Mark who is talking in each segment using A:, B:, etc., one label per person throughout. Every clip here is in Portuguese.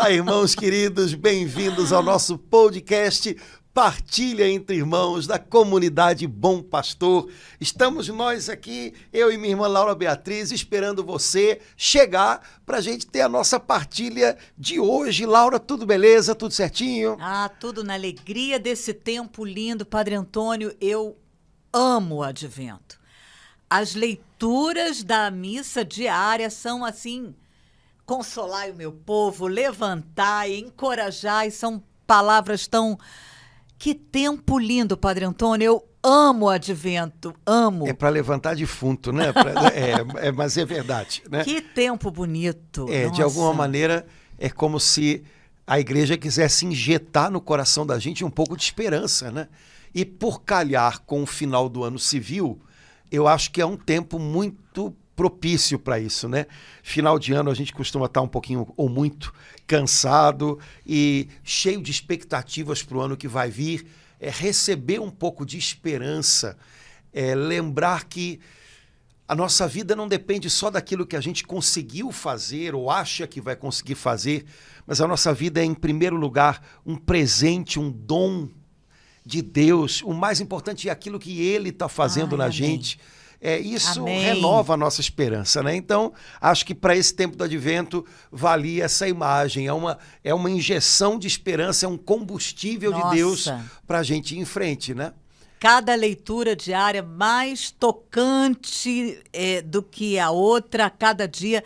A: Olá, irmãos queridos, bem-vindos ao nosso podcast Partilha Entre Irmãos da comunidade Bom Pastor. Estamos nós aqui, eu e minha irmã Laura Beatriz, esperando você chegar para a gente ter a nossa partilha de hoje. Laura, tudo beleza? Tudo certinho?
B: Tudo na alegria desse tempo lindo. Padre Antônio, eu amo o Advento. As leituras da missa diária são assim... Consolai o meu povo, levantai, encorajai, são palavras tão... Que tempo lindo, Padre Antônio, eu amo o Advento, amo.
A: É para levantar defunto, né? Mas é verdade, né?
B: Que tempo bonito.
A: De alguma maneira, é como se a igreja quisesse injetar no coração da gente um pouco de esperança, né? E por calhar com o final do ano civil, eu acho que é um tempo muito propício para isso, né? Final de ano a gente costuma estar um pouquinho ou muito cansado e cheio de expectativas para o ano que vai vir. Receber um pouco de esperança, lembrar que a nossa vida não depende só daquilo que a gente conseguiu fazer ou acha que vai conseguir fazer, mas a nossa vida é, em primeiro lugar, um presente, um dom de Deus. O mais importante é aquilo que Ele está fazendo na gente. Isso
B: Amém.
A: Renova a nossa esperança, né? Então, acho que para esse tempo do Advento valia essa imagem. É uma injeção de esperança, é um combustível de Deus para a gente ir em frente, né?
B: Cada leitura diária mais tocante do que a outra, a cada dia.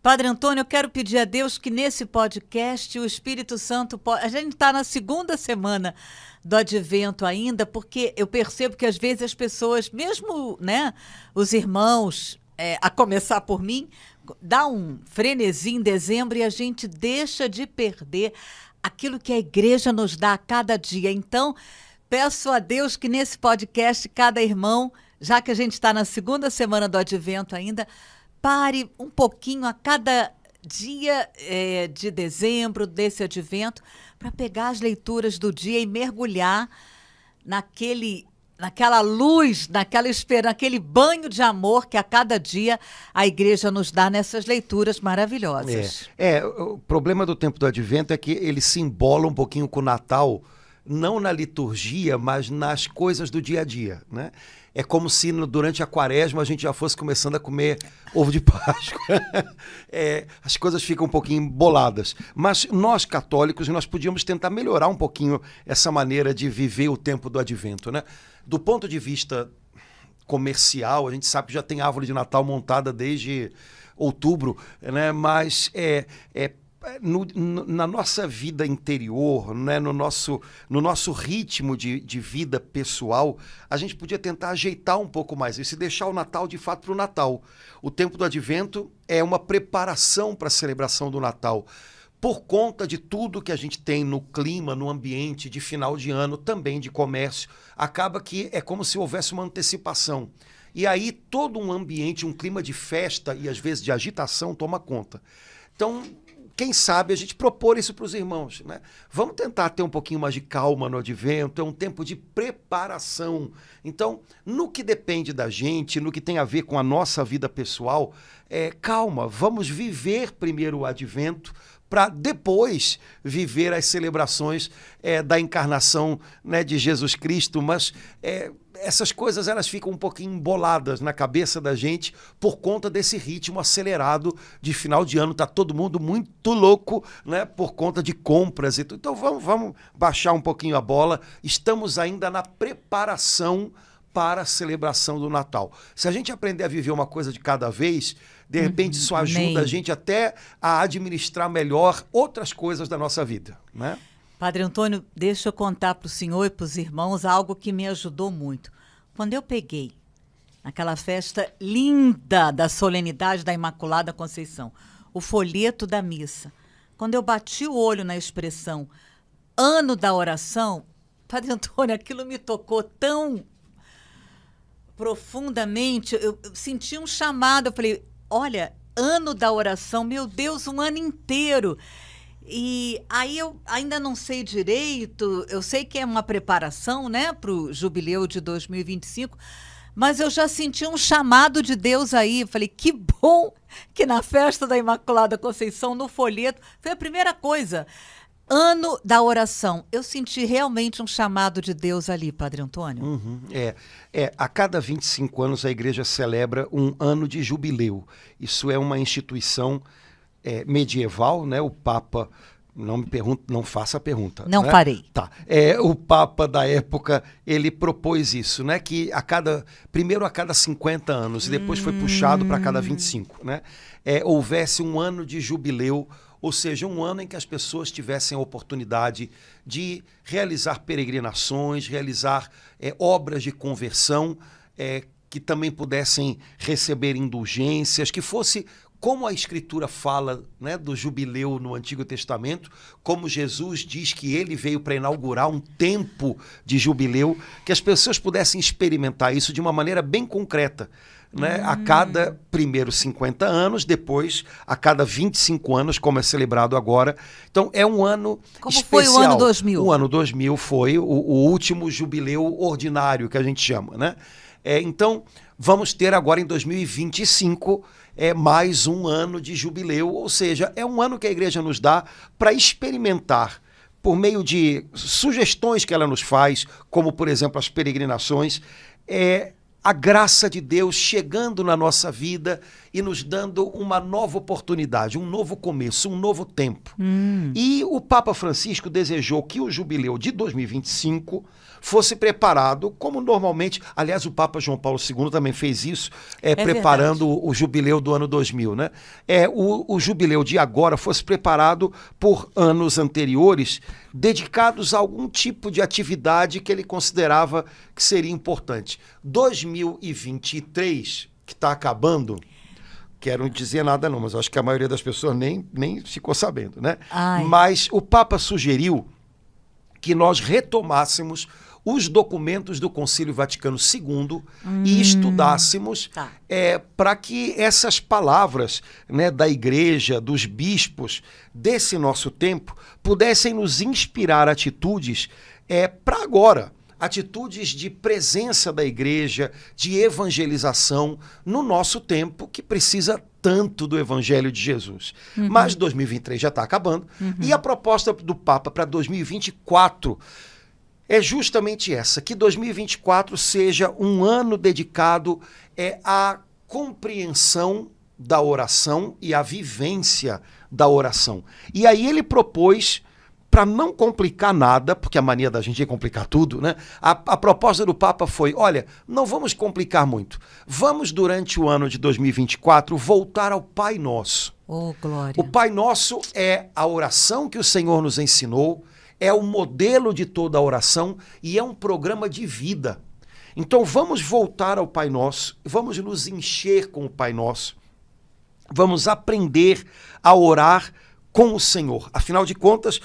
B: Padre Antônio, eu quero pedir a Deus que nesse podcast o Espírito Santo... A gente está na segunda semana do Advento ainda, porque eu percebo que às vezes as pessoas, mesmo, né, os irmãos, a começar por mim, dá um frenesi em dezembro e a gente deixa de perder aquilo que a igreja nos dá a cada dia. Então, peço a Deus que nesse podcast cada irmão, já que a gente está na segunda semana do Advento ainda, pare um pouquinho a cada dia de dezembro, desse Advento, para pegar as leituras do dia e mergulhar naquela luz, naquela esperança, naquele banho de amor que a cada dia a igreja nos dá nessas leituras maravilhosas.
A: O problema do tempo do Advento é que ele se embola um pouquinho com o Natal, não na liturgia, mas nas coisas do dia a dia, né? É como se durante a Quaresma a gente já fosse começando a comer ovo de Páscoa. As coisas ficam um pouquinho emboladas. Mas nós, católicos, nós podíamos tentar melhorar um pouquinho essa maneira de viver o tempo do Advento, né? Do ponto de vista comercial, a gente sabe que já tem árvore de Natal montada desde outubro, né? Mas na nossa vida interior, né, no nosso ritmo de vida pessoal, a gente podia tentar ajeitar um pouco mais isso e deixar o Natal de fato para o Natal. O tempo do Advento é uma preparação para a celebração do Natal. Por conta de tudo que a gente tem no clima, no ambiente de final de ano, também de comércio, acaba que é como se houvesse uma antecipação. E aí todo um ambiente, um clima de festa e às vezes de agitação toma conta. Então, quem sabe a gente propor isso para os irmãos, né? Vamos tentar ter um pouquinho mais de calma no Advento, é um tempo de preparação. Então, no que depende da gente, no que tem a ver com a nossa vida pessoal, calma, vamos viver primeiro o Advento para depois viver as celebrações da encarnação, né, de Jesus Cristo, mas essas coisas elas ficam um pouquinho emboladas na cabeça da gente por conta desse ritmo acelerado de final de ano. Tá todo mundo muito louco, né, por conta de compras e tudo. Então vamos baixar um pouquinho a bola. Estamos ainda na preparação para a celebração do Natal. Se a gente aprender a viver uma coisa de cada vez, de repente isso ajuda a gente até a administrar melhor outras coisas da nossa vida, né?
B: Padre Antônio, deixa eu contar para o senhor e para os irmãos algo que me ajudou muito. Quando eu peguei naquela festa linda da solenidade da Imaculada Conceição, o folheto da missa, quando eu bati o olho na expressão Ano da Oração, Padre Antônio, aquilo me tocou tão profundamente, eu senti um chamado, eu falei, olha, Ano da Oração, meu Deus, um ano inteiro. E aí eu ainda não sei direito, eu sei que é uma preparação, né, para o jubileu de 2025, mas eu já senti um chamado de Deus aí. Eu falei, que bom que na festa da Imaculada Conceição, no folheto, foi a primeira coisa. Ano da oração. Eu senti realmente um chamado de Deus ali, Padre Antônio.
A: Uhum. A cada 25 anos a igreja celebra um ano de jubileu. Isso é uma instituição medieval, né? O Papa, não me pergunta, não faça a pergunta.
B: Não
A: né?
B: farei.
A: Tá. O Papa da época, ele propôs isso, né? Que primeiro a cada 50 anos, e depois foi puxado para cada 25, né? Houvesse um ano de jubileu, ou seja, um ano em que as pessoas tivessem a oportunidade de realizar peregrinações, realizar obras de conversão, que também pudessem receber indulgências, que fosse como a Escritura fala, né, do jubileu no Antigo Testamento, como Jesus diz que ele veio para inaugurar um tempo de jubileu, que as pessoas pudessem experimentar isso de uma maneira bem concreta. Né? A cada primeiro 50 anos, depois a cada 25 anos, como é celebrado agora. Então é um ano
B: como
A: especial.
B: Foi o ano 2000?
A: O ano 2000 foi o último jubileu ordinário, que a gente chama. Né? Então vamos ter agora em 2025 mais um ano de jubileu, ou seja, é um ano que a igreja nos dá para experimentar, por meio de sugestões que ela nos faz, como por exemplo as peregrinações, a graça de Deus chegando na nossa vida e nos dando uma nova oportunidade, um novo começo, um novo tempo. E o Papa Francisco desejou que o jubileu de 2025 fosse preparado como normalmente, aliás, o Papa João Paulo II também fez isso, preparando o jubileu do ano 2000, né? O jubileu de agora fosse preparado por anos anteriores, dedicados a algum tipo de atividade que ele considerava que seria importante. 2023, que está acabando, quero dizer nada não, mas acho que a maioria das pessoas nem ficou sabendo, né? Mas o Papa sugeriu que nós retomássemos os documentos do Concílio Vaticano II e estudássemos para que essas palavras, né, da igreja, dos bispos, desse nosso tempo, pudessem nos inspirar atitudes para agora. Atitudes de presença da igreja, de evangelização no nosso tempo, que precisa tanto do evangelho de Jesus. Mas 2023 já está acabando, e a proposta do Papa para 2024 é justamente essa, que 2024 seja um ano dedicado à compreensão da oração e à vivência da oração. E aí ele propôs, para não complicar nada, porque a mania da gente é complicar tudo, né? A proposta do Papa foi, olha, não vamos complicar muito. Vamos, durante o ano de 2024, voltar ao Pai Nosso.
B: Oh, glória.
A: O Pai Nosso é a oração que o Senhor nos ensinou, é o modelo de toda a oração e é um programa de vida. Então vamos voltar ao Pai Nosso, vamos nos encher com o Pai Nosso, vamos aprender a orar com o Senhor. Afinal de contas,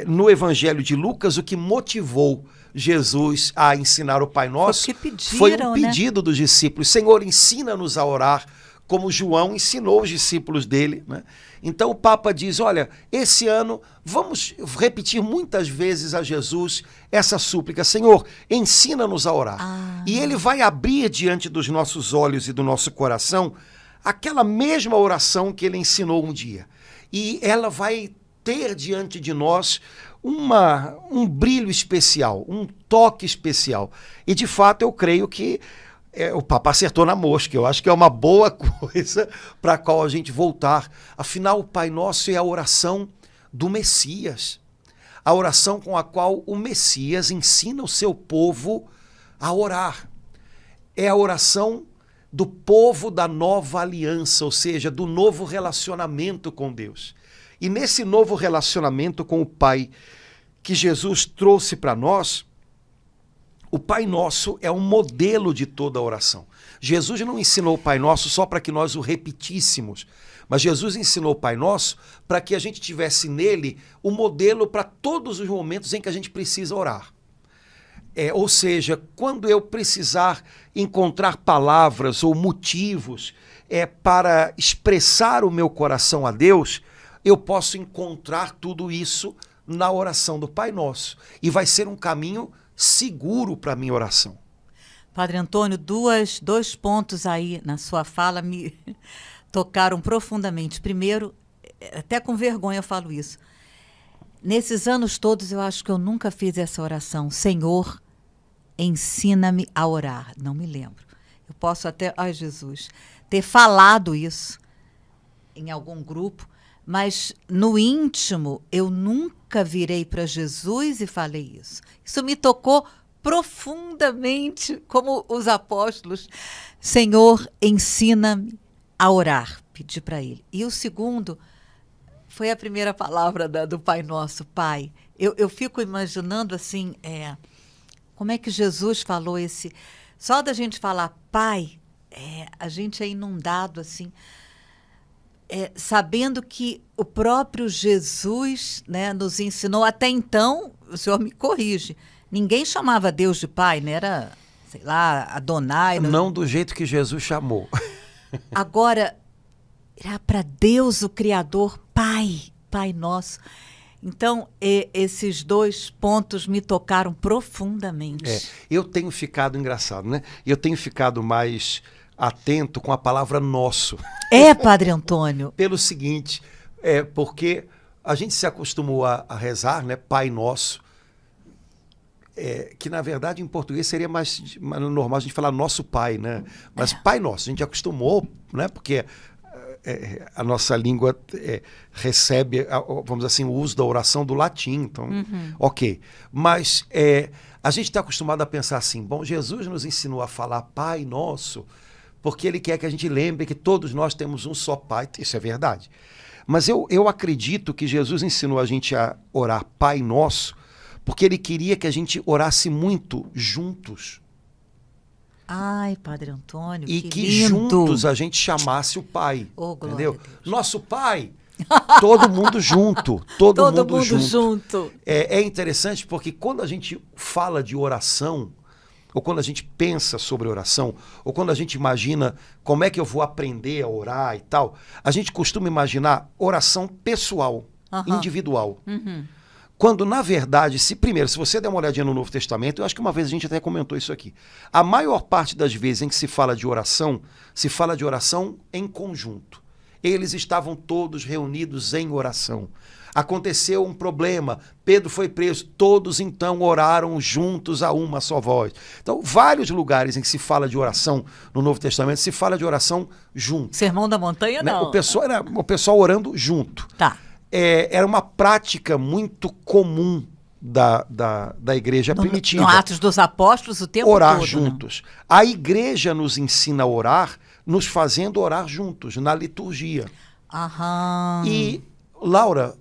A: no Evangelho de Lucas, o que motivou Jesus a ensinar o Pai Nosso foi um pedido dos discípulos. Senhor, ensina-nos a orar como João ensinou os discípulos dele, né? Então o Papa diz, olha, esse ano vamos repetir muitas vezes a Jesus essa súplica, Senhor, ensina-nos a orar. E ele vai abrir diante dos nossos olhos e do nosso coração aquela mesma oração que ele ensinou um dia. E ela vai ter diante de nós um brilho especial, um toque especial. E de fato eu creio que o Papa acertou na mosca. Eu acho que é uma boa coisa para a qual a gente voltar. Afinal, o Pai Nosso é a oração do Messias. A oração com a qual o Messias ensina o seu povo a orar. É a oração do povo da nova aliança, ou seja, do novo relacionamento com Deus. E nesse novo relacionamento com o Pai que Jesus trouxe para nós, o Pai Nosso é um modelo de toda a oração. Jesus não ensinou o Pai Nosso só para que nós o repetíssemos, mas Jesus ensinou o Pai Nosso para que a gente tivesse nele o modelo para todos os momentos em que a gente precisa orar. Ou seja, quando eu precisar encontrar palavras ou motivos para expressar o meu coração a Deus, eu posso encontrar tudo isso na oração do Pai Nosso. E vai ser um caminho seguro para a minha oração.
B: Padre Antônio, dois pontos aí na sua fala me tocaram profundamente. Primeiro, até com vergonha eu falo isso. Nesses anos todos, eu acho que eu nunca fiz essa oração. Senhor, ensina-me a orar. Não me lembro. Eu posso até, ai Jesus, ter falado isso em algum grupo, mas no íntimo eu nunca virei para Jesus e falei isso. Isso me tocou profundamente, como os apóstolos. Senhor, ensina-me a orar. Pedi para ele. E o segundo foi a primeira palavra do Pai Nosso, Pai. Eu fico imaginando assim, como é que Jesus falou esse... Só da gente falar Pai, a gente é inundado assim, sabendo que o próprio Jesus, né, nos ensinou. Até então, o senhor me corrige, ninguém chamava Deus de Pai, né? Era, sei lá, Adonai.
A: Não do jeito que Jesus chamou.
B: Agora, era para Deus, o Criador, Pai, Pai Nosso. Então, esses dois pontos me tocaram profundamente.
A: Eu tenho ficado, engraçado, né? Eu tenho ficado mais atento com a palavra nosso.
B: Padre Antônio.
A: Pelo seguinte, porque a gente se acostumou a rezar, né? Pai Nosso, que na verdade em português seria mais normal a gente falar nosso Pai, né? Mas Pai Nosso, a gente acostumou, né? Porque a nossa língua recebe, vamos dizer assim, o uso da oração do latim, então, ok. Mas a gente está acostumado a pensar assim, bom, Jesus nos ensinou a falar Pai Nosso, porque Ele quer que a gente lembre que todos nós temos um só Pai, isso é verdade. Mas eu acredito que Jesus ensinou a gente a orar Pai Nosso, porque Ele queria que a gente orasse muito juntos.
B: Ai, Padre Antônio,
A: e que
B: lindo.
A: Juntos a gente chamasse o Pai.
B: Oh,
A: entendeu?
B: Deus.
A: Nosso Pai, todo mundo junto. Todo mundo junto. É interessante porque quando a gente fala de oração, ou quando a gente pensa sobre oração, ou quando a gente imagina como é que eu vou aprender a orar e tal, a gente costuma imaginar oração pessoal, individual. Quando, na verdade, se você der uma olhadinha no Novo Testamento, eu acho que uma vez a gente até comentou isso aqui. A maior parte das vezes em que se fala de oração em conjunto. Eles estavam todos reunidos em oração. Aconteceu um problema, Pedro foi preso, todos então oraram juntos a uma só voz. Então, vários lugares em que se fala de oração no Novo Testamento, se fala de oração junto.
B: Sermão da Montanha,
A: né?
B: não.
A: O pessoal orando junto.
B: Tá.
A: Era uma prática muito comum da igreja primitiva.
B: No Atos dos Apóstolos, o tempo
A: orar
B: todo.
A: Juntos. Não? A igreja nos ensina a orar, nos fazendo orar juntos, na liturgia. E, Laura,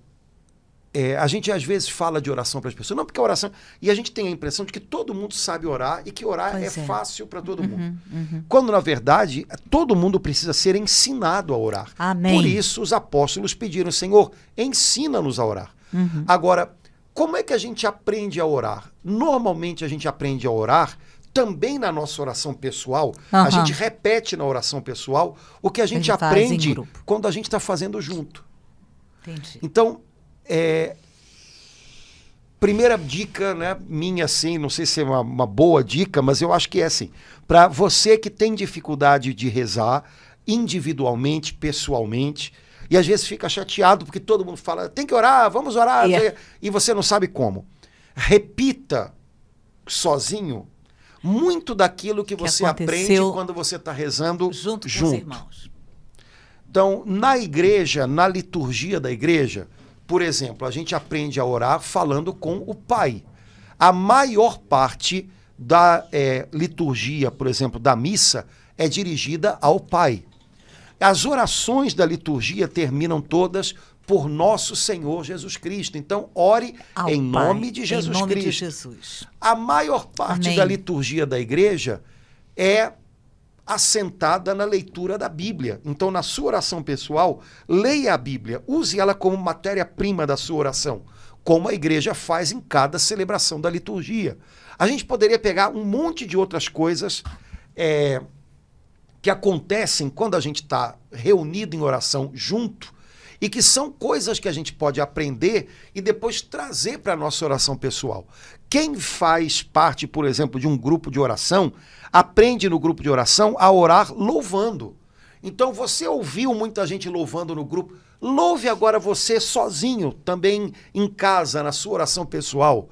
A: a gente às vezes fala de oração para as pessoas, não porque a oração... E a gente tem a impressão de que todo mundo sabe orar e que orar é fácil para todo mundo. Quando, na verdade, todo mundo precisa ser ensinado a orar.
B: Amém.
A: Por isso, os apóstolos pediram, Senhor, ensina-nos a orar. Agora, como é que a gente aprende a orar? Normalmente, a gente aprende a orar também na nossa oração pessoal. A gente repete na oração pessoal o que a gente aprende quando a gente está fazendo junto.
B: Entendi.
A: Então, primeira dica, né, minha, assim, não sei se é uma boa dica, mas eu acho que é assim, para você que tem dificuldade de rezar individualmente, pessoalmente, e às vezes fica chateado porque todo mundo fala, tem que orar, vamos orar, e você não sabe como. Repita sozinho muito daquilo que você aprende quando você está rezando
B: junto com os irmãos.
A: Então, na igreja, na liturgia da igreja, por exemplo, a gente aprende a orar falando com o Pai. A maior parte da liturgia, por exemplo, da missa, é dirigida ao Pai. As orações da liturgia terminam todas por nosso Senhor Jesus Cristo. Então, ore em nome de Jesus Cristo.
B: De Jesus.
A: A maior parte da liturgia da igreja é assentada na leitura da Bíblia. Então, na sua oração pessoal, leia a Bíblia, use ela como matéria-prima da sua oração, como a igreja faz em cada celebração da liturgia. A gente poderia pegar um monte de outras coisas que acontecem quando a gente está reunido em oração junto e que são coisas que a gente pode aprender e depois trazer para a nossa oração pessoal. Quem faz parte, por exemplo, de um grupo de oração, aprende no grupo de oração a orar louvando. Então você ouviu muita gente louvando no grupo, louve agora você sozinho, também em casa, na sua oração pessoal.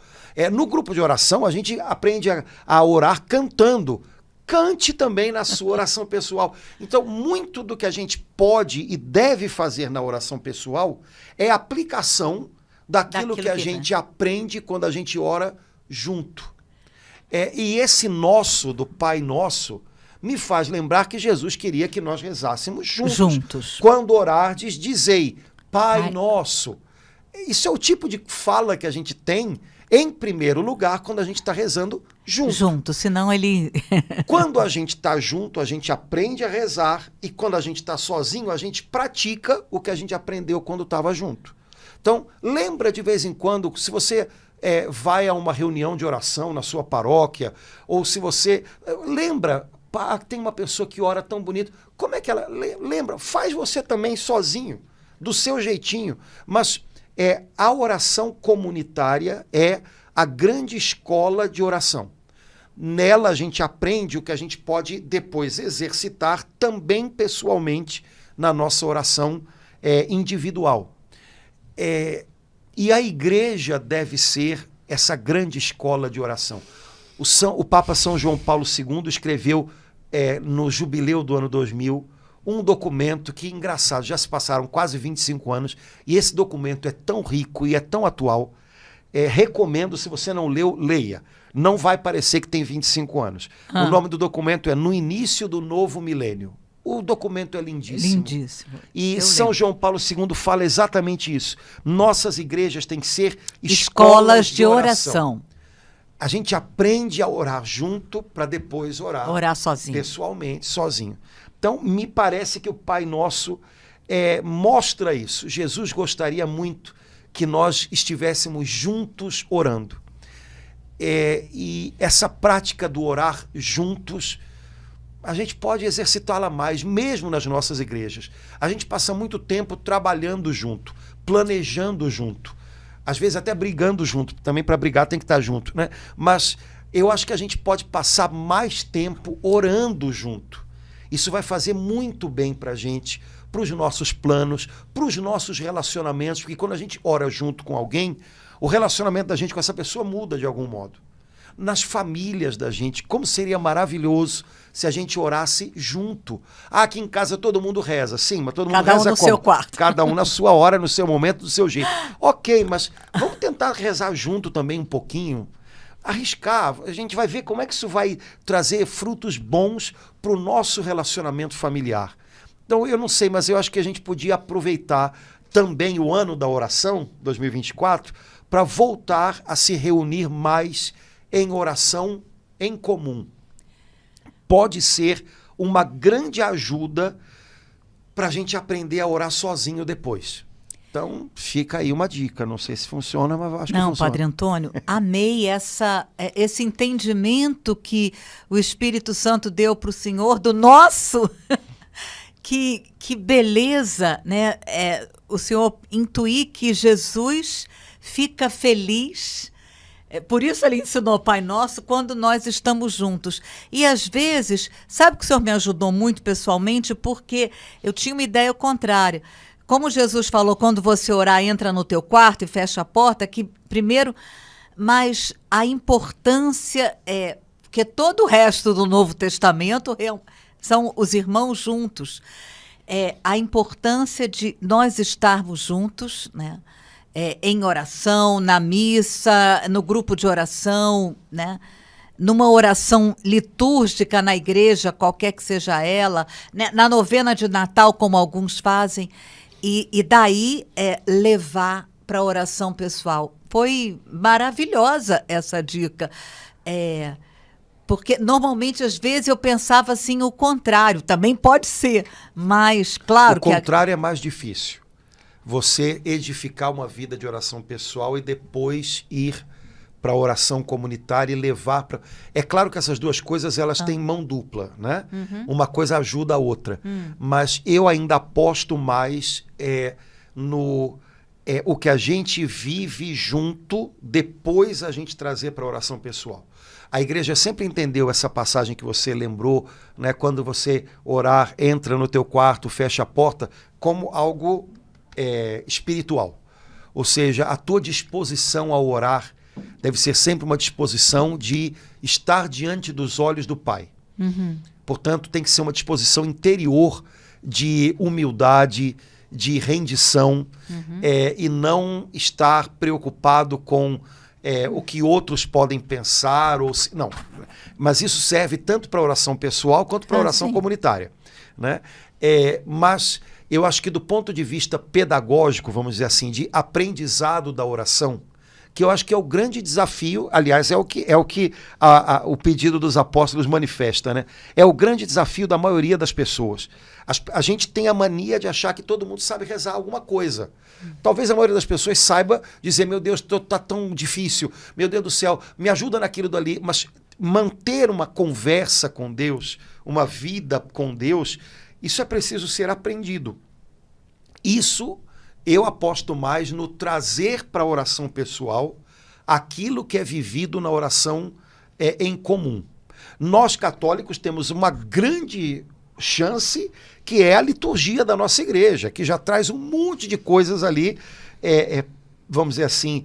A: No grupo de oração a gente aprende a orar cantando. Cante também na sua oração pessoal. Então, muito do que a gente pode e deve fazer na oração pessoal é aplicação daquilo que a gente aprende quando a gente ora junto. E esse nosso, do Pai Nosso, me faz lembrar que Jesus queria que nós rezássemos juntos. Quando orardes, dizei, Pai Nosso. Isso é o tipo de fala que a gente tem, em primeiro lugar, quando a gente está rezando junto.
B: Senão ele...
A: Quando a gente está junto, a gente aprende a rezar, e quando a gente está sozinho, a gente pratica o que a gente aprendeu quando estava junto. Então, lembra de vez em quando, se você vai a uma reunião de oração na sua paróquia, ou se você lembra, tem uma pessoa que ora tão bonito, como é que ela... Lembra, faz você também sozinho, do seu jeitinho, mas... a oração comunitária é a grande escola de oração. Nela a gente aprende o que a gente pode depois exercitar também pessoalmente na nossa oração individual. E a igreja deve ser essa grande escola de oração. O Papa São João Paulo II escreveu no jubileu do ano 2000 um documento que, engraçado, já se passaram quase 25 anos e esse documento é tão rico e é tão atual. Recomendo, se você não leu, leia. Não vai parecer que tem 25 anos. O nome do documento é No Início do Novo Milênio. O documento é lindíssimo.
B: Lindíssimo.
A: E São João Paulo II fala exatamente isso. Nossas igrejas têm que ser escolas de oração. A gente aprende a orar junto para depois orar
B: sozinho.
A: Pessoalmente, sozinho. Então, me parece que o Pai Nosso mostra isso. Jesus gostaria muito que nós estivéssemos juntos orando. E essa prática do orar juntos, a gente pode exercitá-la mais, mesmo nas nossas igrejas. A gente passa muito tempo trabalhando junto, planejando junto, às vezes até brigando junto. Também para brigar tem que estar junto, né? Mas eu acho que a gente pode passar mais tempo orando junto. Isso vai fazer muito bem para a gente, para os nossos planos, para os nossos relacionamentos, porque quando a gente ora junto com alguém, o relacionamento da gente com essa pessoa muda de algum modo. Nas famílias da gente, como seria maravilhoso se a gente orasse junto. Aqui em casa todo mundo reza, sim, mas todo mundo reza como?
B: Cada um no seu quarto.
A: Cada um na sua hora, no seu momento, do seu jeito. Ok, mas vamos tentar rezar junto também um pouquinho. Arriscar, a gente vai ver como é que isso vai trazer frutos bons para o nosso relacionamento familiar. Então, eu não sei, mas eu acho que a gente podia aproveitar também o ano da oração, 2024, para voltar a se reunir mais em oração em comum. Pode ser uma grande ajuda para a gente aprender a orar sozinho depois. Então, fica aí uma dica. Não sei se funciona, mas acho que funciona.
B: Não, Padre Antônio, amei esse entendimento que o Espírito Santo deu para o Senhor do nosso. Que beleza, né? O Senhor intuir que Jesus fica feliz. Por isso ele ensinou Pai Nosso quando nós estamos juntos. E às vezes, sabe que o Senhor me ajudou muito pessoalmente? Porque eu tinha uma ideia contrária. Como Jesus falou, quando você orar, entra no teu quarto e fecha a porta, que primeiro, mas a importância porque todo o resto do Novo Testamento são os irmãos juntos. A importância de nós estarmos juntos, né? Em oração, na missa, no grupo de oração, né? Numa oração litúrgica na igreja, qualquer que seja ela, né? Na novena de Natal, como alguns fazem, e daí levar para a oração pessoal. Foi maravilhosa essa dica. Porque normalmente, às vezes, eu pensava assim o contrário, também pode ser, mas claro que...
A: O contrário é mais difícil. Você edificar uma vida de oração pessoal e depois ir para a oração comunitária e levar para... É claro que essas duas coisas, elas têm mão dupla, né? Uhum. Uma coisa ajuda a outra. Mas eu ainda aposto mais o que a gente vive junto, depois a gente trazer para a oração pessoal. A igreja sempre entendeu essa passagem que você lembrou, né, quando você orar, entra no teu quarto, fecha a porta, como algo espiritual. Ou seja, a tua disposição ao orar deve ser sempre uma disposição de estar diante dos olhos do Pai.
B: Uhum.
A: Portanto, tem que ser uma disposição interior de humildade, de rendição, e não estar preocupado com o que outros podem pensar. Não. Mas isso serve tanto para a oração pessoal quanto para a oração comunitária, né? Mas eu acho que do ponto de vista pedagógico, vamos dizer assim, de aprendizado da oração, que eu acho que é o grande desafio, aliás, é o que o pedido dos apóstolos manifesta, né? É o grande desafio da maioria das pessoas. A gente tem a mania de achar que todo mundo sabe rezar alguma coisa. Talvez a maioria das pessoas saiba dizer, meu Deus, está tão difícil, meu Deus do céu, me ajuda naquilo dali, mas manter uma conversa com Deus, uma vida com Deus, isso é preciso ser aprendido. Isso eu aposto mais no trazer para a oração pessoal aquilo que é vivido na oração em comum. Nós católicos temos uma grande chance, que é a liturgia da nossa igreja, que já traz um monte de coisas ali, vamos dizer assim,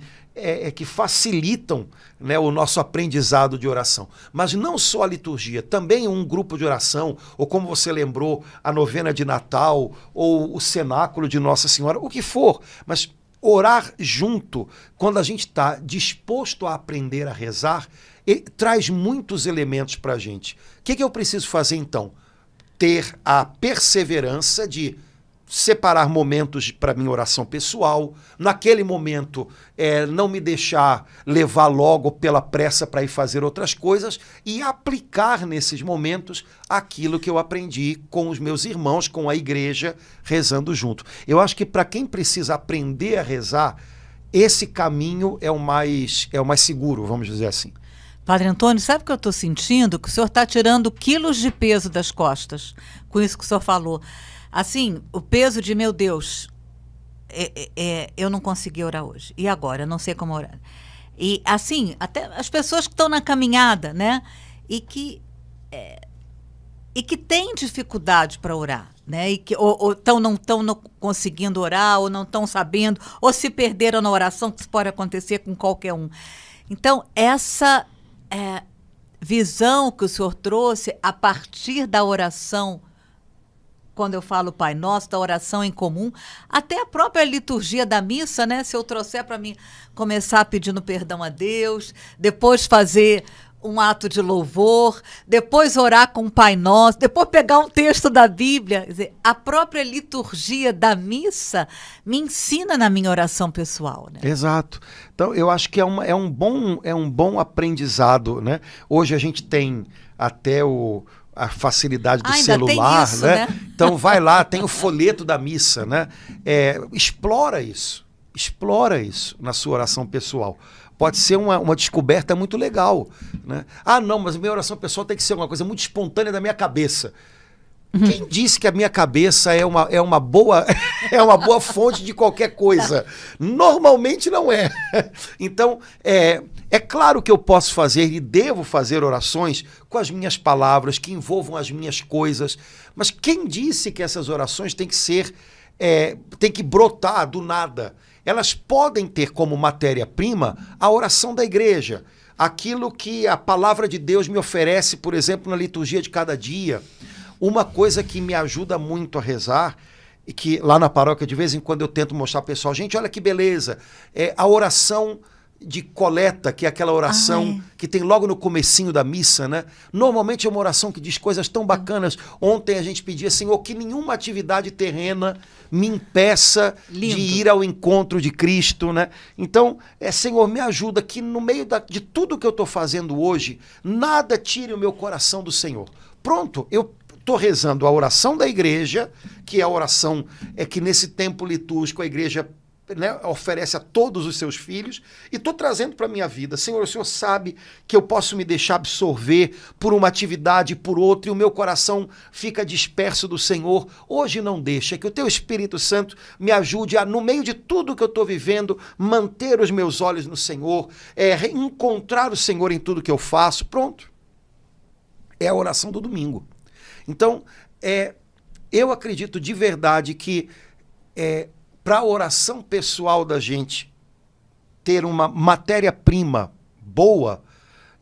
A: que facilitam, né, o nosso aprendizado de oração. Mas não só a liturgia, também um grupo de oração, ou como você lembrou, a novena de Natal, ou o cenáculo de Nossa Senhora, o que for. Mas orar junto, quando a gente está disposto a aprender a rezar, ele traz muitos elementos para a gente. O que eu preciso fazer então? Ter a perseverança de separar momentos para minha oração pessoal, naquele momento não me deixar levar logo pela pressa para ir fazer outras coisas e aplicar nesses momentos aquilo que eu aprendi com os meus irmãos, com a igreja, rezando junto. Eu acho que para quem precisa aprender a rezar, esse caminho é o mais seguro, vamos dizer assim.
B: Padre Antônio, sabe o que eu estou sentindo? Que o senhor está tirando quilos de peso das costas, com isso que o senhor falou. Assim, o peso de, meu Deus, eu não consegui orar hoje. E agora? Eu não sei como orar. E assim, até as pessoas que estão na caminhada, né? E que têm dificuldade para orar, né? E que ou não estão conseguindo orar, ou não estão sabendo, ou se perderam na oração, que isso pode acontecer com qualquer um. Então, essa visão que o senhor trouxe a partir da oração, quando eu falo Pai Nosso, da oração em comum, até a própria liturgia da missa, né? Se eu trouxer para mim começar pedindo perdão a Deus, depois fazer um ato de louvor, depois orar com o Pai Nosso, depois pegar um texto da Bíblia. Quer dizer, a própria liturgia da missa me ensina na minha oração pessoal, né?
A: Exato. Então, eu acho que é um bom aprendizado, né? Hoje a gente tem até a facilidade do celular,
B: tem isso,
A: né? Então vai lá, tem o folheto da missa, né? Explora isso na sua oração pessoal. Pode ser uma descoberta muito legal, né? Ah, não, mas a minha oração pessoal tem que ser uma coisa muito espontânea da minha cabeça. Quem disse que a minha cabeça é uma boa fonte de qualquer coisa? Normalmente não é. Então, é claro que eu posso fazer e devo fazer orações com as minhas palavras, que envolvam as minhas coisas, mas quem disse que essas orações têm que brotar do nada? Elas podem ter como matéria-prima a oração da igreja, aquilo que a palavra de Deus me oferece, por exemplo, na liturgia de cada dia. Uma coisa que me ajuda muito a rezar, e que lá na paróquia de vez em quando eu tento mostrar ao pessoal, gente, olha que beleza, a oração de coleta, que é aquela oração que tem logo no comecinho da missa, né? Normalmente é uma oração que diz coisas tão bacanas. Ontem a gente pedia, Senhor, que nenhuma atividade terrena me impeça de ir ao encontro de Cristo, né? Então, Senhor, me ajuda que no meio de tudo que eu estou fazendo hoje, nada tire o meu coração do Senhor. Pronto, eu estou rezando a oração da igreja, que é a oração que nesse tempo litúrgico a igreja né, oferece a todos os seus filhos, e estou trazendo para a minha vida. Senhor, o Senhor sabe que eu posso me deixar absorver por uma atividade, por outra, e o meu coração fica disperso do Senhor. Hoje não deixa, que o teu Espírito Santo me ajude a, no meio de tudo que eu estou vivendo, manter os meus olhos no Senhor, encontrar o Senhor em tudo que eu faço. Pronto. É a oração do domingo. Então, eu acredito de verdade que para a oração pessoal da gente ter uma matéria-prima boa,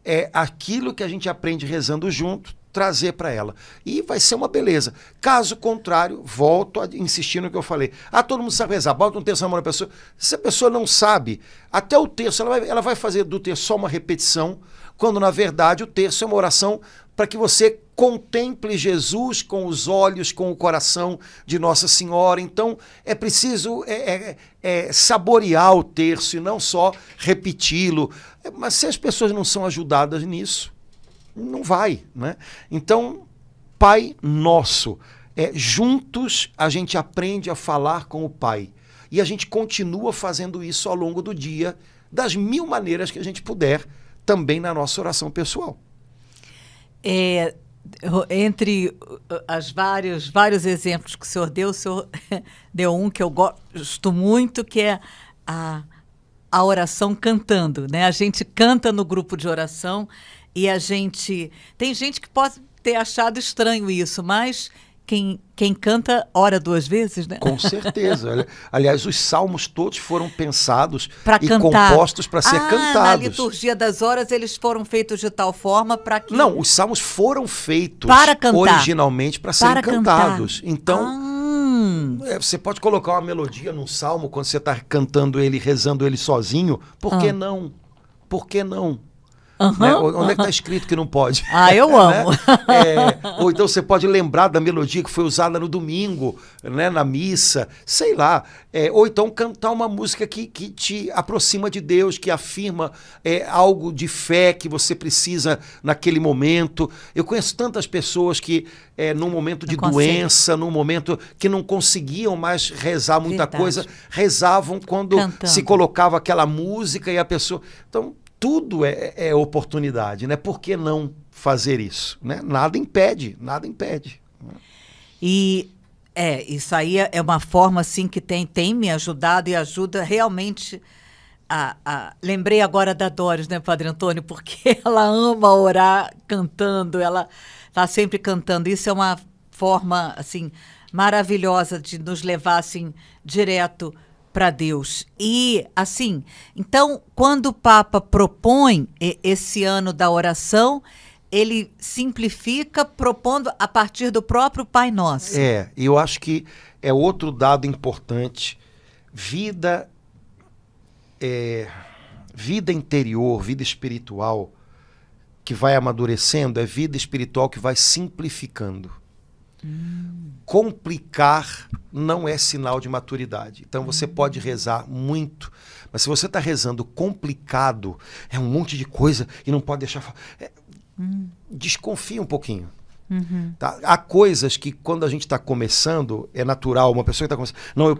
A: é aquilo que a gente aprende rezando junto, trazer para ela. E vai ser uma beleza. Caso contrário, volto a insistir no que eu falei. Todo mundo sabe rezar, bota um terço na mão da pessoa. Se a pessoa não sabe, até o terço, ela vai fazer do terço só uma repetição, quando na verdade o terço é uma oração para que você contemple Jesus com os olhos, com o coração de Nossa Senhora. Então, é preciso saborear o terço e não só repeti-lo. Mas se as pessoas não são ajudadas nisso, não vai, né? Então, Pai Nosso, juntos a gente aprende a falar com o Pai. E a gente continua fazendo isso ao longo do dia, das 1000 maneiras que a gente puder, também na nossa oração pessoal.
B: Entre vários exemplos que o senhor deu um que eu gosto muito, que é a oração cantando, né? A gente canta no grupo de oração e tem gente que pode ter achado estranho isso, mas quem canta ora 2 vezes, né?
A: Com certeza. Aliás, os salmos todos foram pensados e
B: cantar.
A: Compostos para ser cantados.
B: Na liturgia das horas eles foram feitos de tal forma para que...
A: Não, os salmos foram feitos originalmente para serem cantados. Então, você pode colocar uma melodia num salmo quando você está cantando ele, rezando ele sozinho. Por que não? Por que não? Né? Onde é que está escrito que não pode?
B: Eu amo.
A: Né? Ou então você pode lembrar da melodia que foi usada no domingo, né? Na missa, sei lá. Ou então cantar uma música que te aproxima de Deus, que afirma algo de fé que você precisa naquele momento. Eu conheço tantas pessoas que num momento de doença, num momento que não conseguiam mais rezar muita coisa, rezavam quando se colocava aquela música e a pessoa... Então, tudo é oportunidade, né? Por que não fazer isso? Né? Nada impede, nada impede.
B: E isso aí é uma forma assim que tem me ajudado e ajuda realmente Lembrei agora da Doris, né, Padre Antônio? Porque ela ama orar cantando, ela está sempre cantando. Isso é uma forma assim maravilhosa de nos levar assim direto para Deus. E, assim, então, quando o Papa propõe esse ano da oração, ele simplifica propondo a partir do próprio Pai Nosso.
A: E eu acho que é outro dado importante. Vida interior, vida espiritual que vai amadurecendo, é vida espiritual que vai simplificando. Complicar não é sinal de maturidade. Então você pode rezar muito, mas se você está rezando complicado, é um monte de coisa e não pode deixar... Desconfia um pouquinho. Tá? Há coisas que quando a gente está começando, é natural, uma pessoa que está começando, não,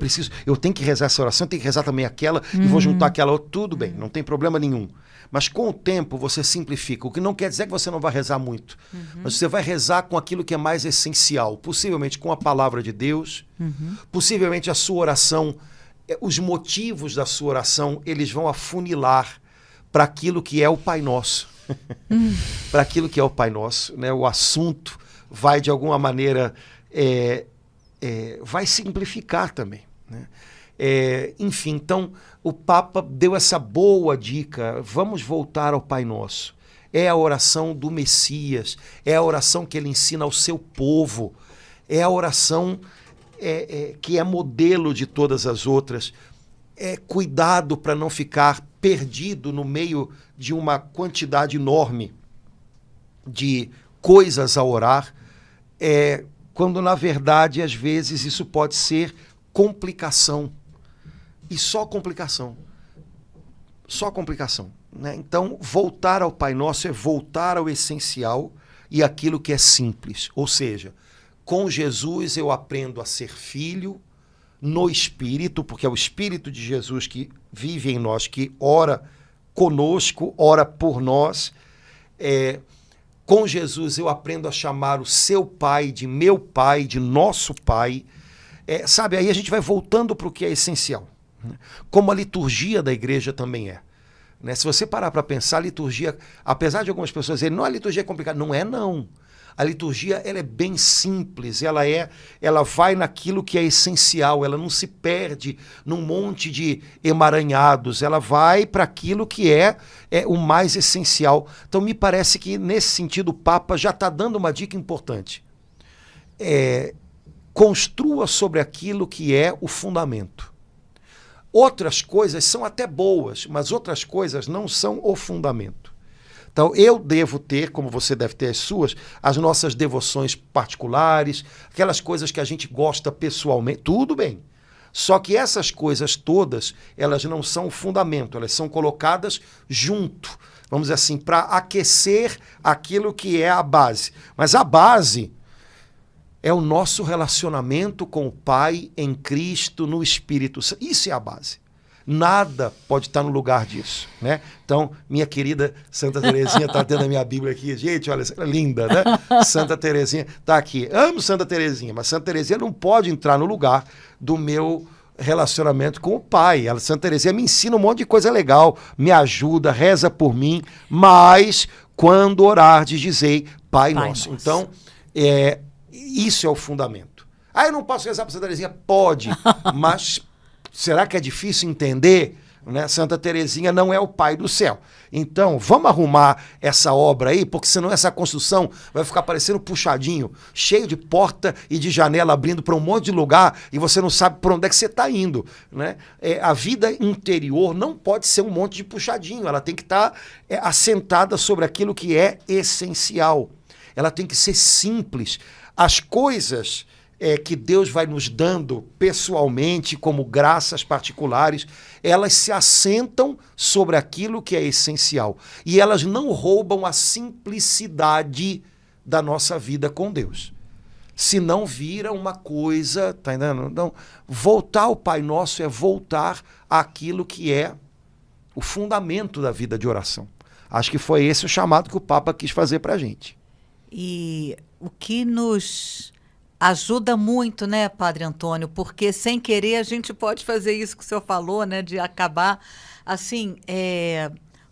A: eu tenho que rezar essa oração, tenho que rezar também aquela, e vou juntar aquela outra, tudo bem, não tem problema nenhum. Mas com o tempo você simplifica, o que não quer dizer que você não vai rezar muito, mas você vai rezar com aquilo que é mais essencial, possivelmente com a palavra de Deus, possivelmente a sua oração, os motivos da sua oração, eles vão afunilar para aquilo que é o Pai Nosso. Para aquilo que é o Pai Nosso, né? O assunto vai de alguma maneira vai simplificar também, né? Enfim, então o Papa deu essa boa dica, vamos voltar ao Pai Nosso. É a oração do Messias, é a oração que ele ensina ao seu povo, é a oração que é modelo de todas as outras. Cuidado para não ficar perdido no meio de uma quantidade enorme de coisas a orar, quando na verdade às vezes isso pode ser complicação, e só complicação, né? Então voltar ao Pai Nosso é voltar ao essencial e aquilo que é simples, ou seja, com Jesus eu aprendo a ser filho, no Espírito, porque é o Espírito de Jesus que vive em nós, que ora conosco, ora por nós. Com Jesus eu aprendo a chamar o seu Pai de meu Pai, de nosso Pai. Sabe, aí a gente vai voltando para o que é essencial, né? Como a liturgia da igreja também é. Né? Se você parar para pensar, a liturgia, apesar de algumas pessoas dizerem, não, a liturgia é complicada. Não é, não. A liturgia, ela é bem simples, ela vai naquilo que é essencial, ela não se perde num monte de emaranhados, ela vai para aquilo que é o mais essencial. Então me parece que nesse sentido o Papa já está dando uma dica importante. Construa sobre aquilo que é o fundamento. Outras coisas são até boas, mas outras coisas não são o fundamento. Então, eu devo ter, como você deve ter as suas, as nossas devoções particulares, aquelas coisas que a gente gosta pessoalmente, tudo bem. Só que essas coisas todas, elas não são o fundamento, elas são colocadas junto, vamos dizer assim, para aquecer aquilo que é a base. Mas a base é o nosso relacionamento com o Pai em Cristo, no Espírito Santo. Isso é a base. Nada pode estar no lugar disso, né? Então, minha querida Santa Terezinha está tendo a minha Bíblia aqui. Gente, olha, linda, né? Santa Terezinha está aqui. Amo Santa Terezinha, mas Santa Terezinha não pode entrar no lugar do meu relacionamento com o Pai. Santa Terezinha me ensina um monte de coisa legal, me ajuda, reza por mim, mas quando orardes, dizei Pai Nosso. Então, isso é o fundamento. Eu não posso rezar para Santa Terezinha? Pode, mas será que é difícil entender? Né? Santa Terezinha não é o Pai do céu. Então, vamos arrumar essa obra aí, porque senão essa construção vai ficar parecendo puxadinho, cheio de porta e de janela abrindo para um monte de lugar e você não sabe por onde é que você está indo. Né? A vida interior não pode ser um monte de puxadinho, ela tem que estar assentada sobre aquilo que é essencial. Ela tem que ser simples. As coisas que Deus vai nos dando pessoalmente, como graças particulares, elas se assentam sobre aquilo que é essencial. E elas não roubam a simplicidade da nossa vida com Deus. Senão vira uma coisa, tá entendendo? Então, voltar ao Pai Nosso é voltar àquilo que é o fundamento da vida de oração. Acho que foi esse o chamado que o Papa quis fazer para a gente.
B: E o que nos ajuda muito, né, Padre Antônio? Porque sem querer a gente pode fazer isso que o senhor falou, né, de acabar, assim,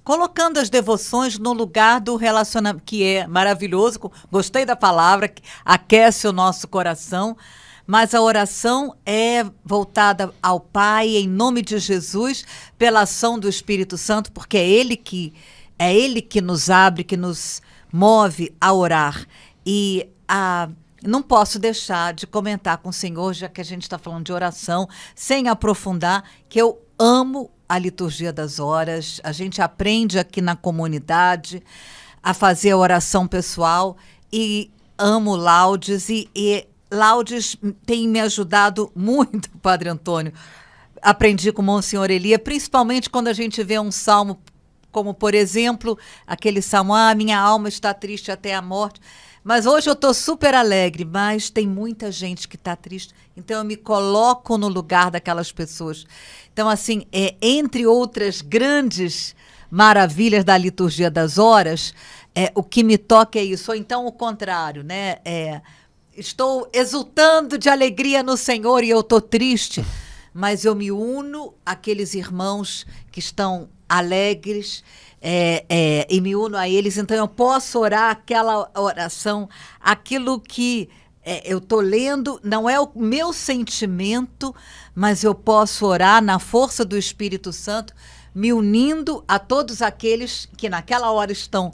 B: colocando as devoções no lugar do relacionamento, que é maravilhoso, gostei da palavra, que aquece o nosso coração, mas a oração é voltada ao Pai, em nome de Jesus, pela ação do Espírito Santo, porque é Ele que nos abre, que nos move a orar. E não posso deixar de comentar com o senhor, já que a gente está falando de oração, sem aprofundar, que eu amo a liturgia das horas. A gente aprende aqui na comunidade a fazer a oração pessoal e amo laudes. E laudes tem me ajudado muito, Padre Antônio. Aprendi com o Monsenhor Elia, principalmente quando a gente vê um salmo, como, por exemplo, aquele salmo, minha alma está triste até a morte. Mas hoje eu estou super alegre, mas tem muita gente que está triste. Então eu me coloco no lugar daquelas pessoas. Então, assim, entre outras grandes maravilhas da liturgia das horas, o que me toca é isso. Ou então o contrário, né? Estou exultando de alegria no Senhor e eu estou triste, mas eu me uno àqueles irmãos que estão alegres, e me uno a eles, então eu posso orar aquela oração, aquilo que eu estou lendo, não é o meu sentimento, mas eu posso orar na força do Espírito Santo, me unindo a todos aqueles que naquela hora estão